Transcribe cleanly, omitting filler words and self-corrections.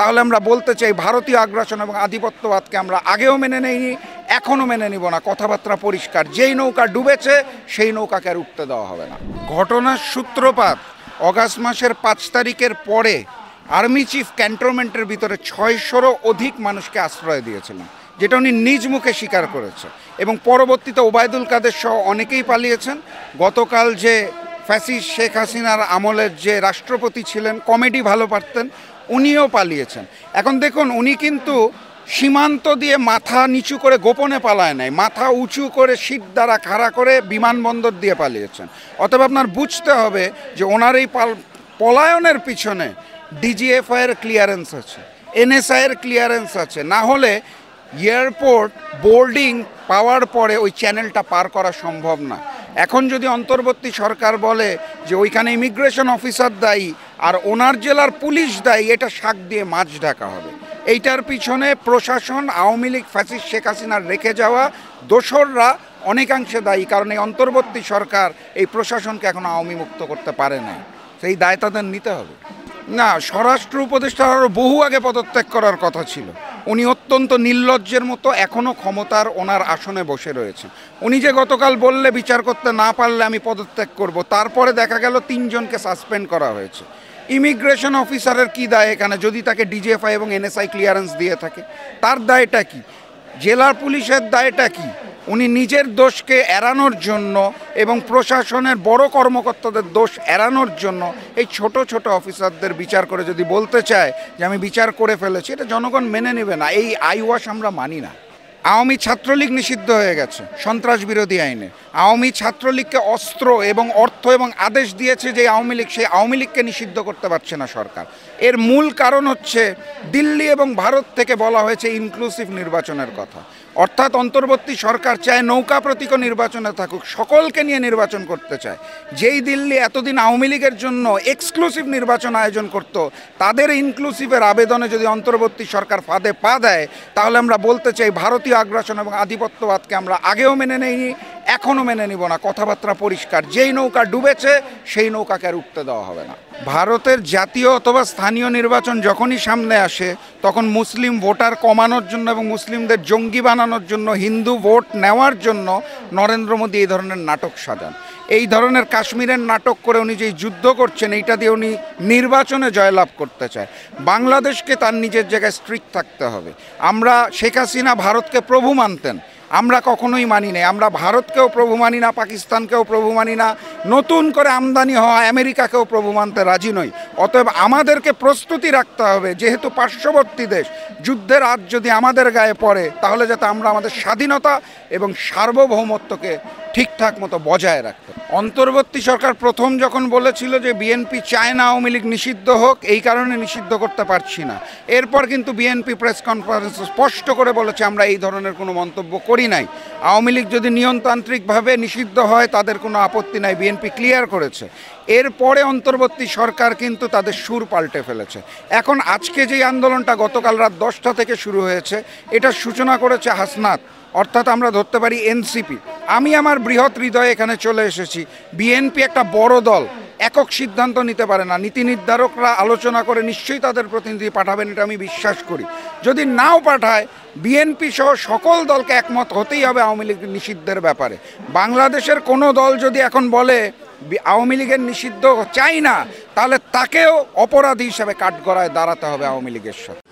তাহলে আমরা বলতে চাই ভারতীয় আগ্রাসন এবং আধিপত্যবাদকে আমরা আগেও মেনে নেইনি, এখনও মেনে নিব না। কথাবার্তা পরিষ্কার, যেই নৌকা ডুবেছে সেই নৌকাকে আর উঠতে দেওয়া হবে না। ঘটনার সূত্রপাত অগাস্ট মাসের 5 তারিখের পরে আর্মি চিফ ক্যান্টনমেন্টের ভিতরে 600-রও অধিক মানুষকে আশ্রয় দিয়েছিলেন, যেটা উনি নিজ মুখে স্বীকার করেছে। এবং পরবর্তীতে ওবায়দুল কাদের সহ অনেকেই পালিয়েছেন। গতকাল যে ফ্যাসিস্ট শেখ হাসিনার আমলের যে রাষ্ট্রপতি ছিলেন, কমেডি ভালো পারতেন, উনিও পালিয়েছেন। এখন দেখুন, উনি কিন্তু সীমান্ত দিয়ে মাথা নিচু করে গোপনে পালায় নাই, মাথা উঁচু করে সিট দ্বারা খাড়া করে বিমানবন্দর দিয়ে পালিয়েছেন। অতএব আপনার বুঝতে হবে যে ওনার এই পলায়নের পিছনে ডিজিএফআইয়ের ক্লিয়ারেন্স আছে, এনএসআইয়ের ক্লিয়ারেন্স আছে। না হলে এয়ারপোর্ট বোর্ডিং পাওয়ার পরে ওই চ্যানেলটা পার করা সম্ভব না। এখন যদি অন্তর্বর্তী সরকার বলে যে ওইখানে ইমিগ্রেশন অফিসার দায়ী আর ওনার জেলার পুলিশ দায়ী, এটা শাক দিয়ে মাছ ঢাকা হবে। এইটার পিছনে প্রশাসন, আওয়ামী লীগ, ফ্যাসিস্ট শেখ হাসিনার রেখে যাওয়া দোসররা অনেকাংশে দায়ী। কারণ এই অন্তর্বর্তী সরকার এই প্রশাসনকে এখন আওয়ামী মুক্ত করতে পারে না, সেই দায় তাদের নিতে হবে। না, স্বরাষ্ট্র উপদেষ্টা আরও বহু আগে পদত্যাগ করার কথা ছিল। উনি অত্যন্ত নির্লজ্জের মতো এখনও ক্ষমতার ওনার আসনে বসে রয়েছেন। উনি যে গতকাল বললে বিচার করতে না পারলে আমি পদত্যাগ করব, তারপরে দেখা গেল 3 জনকে সাসপেন্ড করা হয়েছে। ইমিগ্রেশন অফিসারের কি দায় এখানে? যদি তাকে ডিজিএফআই এবং এনএসআই ক্লিয়ারেন্স দিয়ে থাকে, তার দায়টা কি? জেলার পুলিশের দায়টা কি? উনি নিজের দোষকে এড়ানোর জন্য এবং প্রশাসনের বড় কর্মকর্তাদের দোষ এড়ানোর জন্য এই ছোট ছোট অফিসারদের বিচার করে যদি বলতে চায় যে আমি বিচার করে ফেলেছি, এটা জনগণ মেনে নেবে না। এই আইওয়াশ আমরা মানি না। আওয়ামী ছাত্রলীগ নিষিদ্ধ হয়ে গেছে সন্ত্রাস বিরোধী আইনে। আওয়ামী ছাত্রলীগকে অস্ত্র এবং অর্থ এবং আদেশ দিয়েছে যে আওয়ামী লীগ, সেই আওয়ামী লীগকে নিষিদ্ধ করতে পারছে না সরকার। এর মূল কারণ হচ্ছে দিল্লি এবং ভারত থেকে বলা হয়েছে ইনক্লুসিভ নির্বাচনের কথা। অর্থাৎ অন্তর্বর্তী সরকার চায় নৌকা প্রতীক নির্বাচনে থাকুক, সকলকে নিয়ে নির্বাচন করতে চায়। যেই দিল্লি এতদিন আওয়ামী লীগের জন্য এক্সক্লুসিভ নির্বাচন আয়োজন করত, তাদের ইনক্লুসিভের আবেদনে যদি অন্তর্বর্তী সরকার ফাঁদে পা দেয়, তাহলে আমরা বলতে চাই ভারতীয় আগ্রাসন এবং আধিপত্যবাদকে আমরা আগেও মেনে নেইনি, এখনও মেনে নিব না। কথাবার্তা পরিষ্কার, যেই নৌকা ডুবেছে সেই নৌকাকে আর উঠতে দেওয়া হবে না। ভারতের জাতীয় অথবা স্থানীয় নির্বাচন যখনই সামনে আসে, তখন মুসলিম ভোটার কমানোর জন্য এবং মুসলিমদের জঙ্গি বানানোর জন্য, হিন্দু ভোট নেওয়ার জন্য নরেন্দ্র মোদী এই ধরনের নাটক সাজান। এই ধরনের কাশ্মীরের নাটক করে উনি যেই যুদ্ধ করছেন, এইটা দিয়ে উনি নির্বাচনে জয়লাভ করতে চায়। বাংলাদেশকে তার নিজের জায়গায় স্ট্রিক্ট থাকতে হবে। আমরা শেখ হাসিনা ভারতকে প্রভু মানতেন, আমরা কখনোই মানি নাই। আমরা ভারতকেও প্রভু মানি না, পাকিস্তানকেও প্রভু মানি না, নতুন করে আমদানি হওয়া আমেরিকাকেও প্রভু মানতে রাজি নই। অতএব আমাদেরকে প্রস্তুতি রাখতে হবে, যেহেতু পার্শ্ববর্তী দেশ, যুদ্ধের আজ যদি আমাদের গায়ে পড়ে, তাহলে যাতে আমরা আমাদের স্বাধীনতা এবং সার্বভৌমত্বকে ঠিকঠাক মতো বজায় রাখতে। অন্তর্বর্তী সরকার প্রথম যখন বলেছিল যে বিএনপি চায় না আওয়ামী লীগ নিষিদ্ধ হোক, এই কারণে নিষিদ্ধ করতে পারছি না, এরপর কিন্তু বিএনপি প্রেস কনফারেন্সে স্পষ্ট করে বলেছে আমরা এই ধরনের কোনো মন্তব্য করি নাই। আওয়ামী লীগ যদি নিয়মতান্ত্রিকভাবে নিষিদ্ধ হয় তাদের কোনো আপত্তি নাই, বিএনপি ক্লিয়ার করেছে। এরপরে অন্তর্বর্তী সরকার কিন্তু তাদের সুর পাল্টে ফেলেছে। এখন আজকে যেই আন্দোলনটা গতকাল রাত 10টা থেকে শুরু হয়েছে, এটার সূচনা করেছে হাসনাত, অর্থাৎ আমরা ধরতে পারি এনসিপি। আমি আমার বৃহৎ হৃদয়ে এখানে চলে এসেছি। বিএনপি একটা বড় দল, একক সিদ্ধান্ত নিতে পারে না। নীতি নির্ধারকরা আলোচনা করে নিশ্চয়ই তাদের প্রতিনিধি পাঠাবেন, এটা আমি বিশ্বাস করি। যদি নাও পাঠায়, বিএনপি সহ সকল দলকে একমত হতেই হবে আওয়ামী লীগ নিষিদ্ধের ব্যাপারে। বাংলাদেশের কোনো দল যদি এখন বলে আওয়ামী লীগের নিষিদ্ধ চাই না, তাহলে তাকেও অপরাধী হিসাবে কাঠগড়ায় দাঁড়াতে হবে আওয়ামী লীগের সাথে।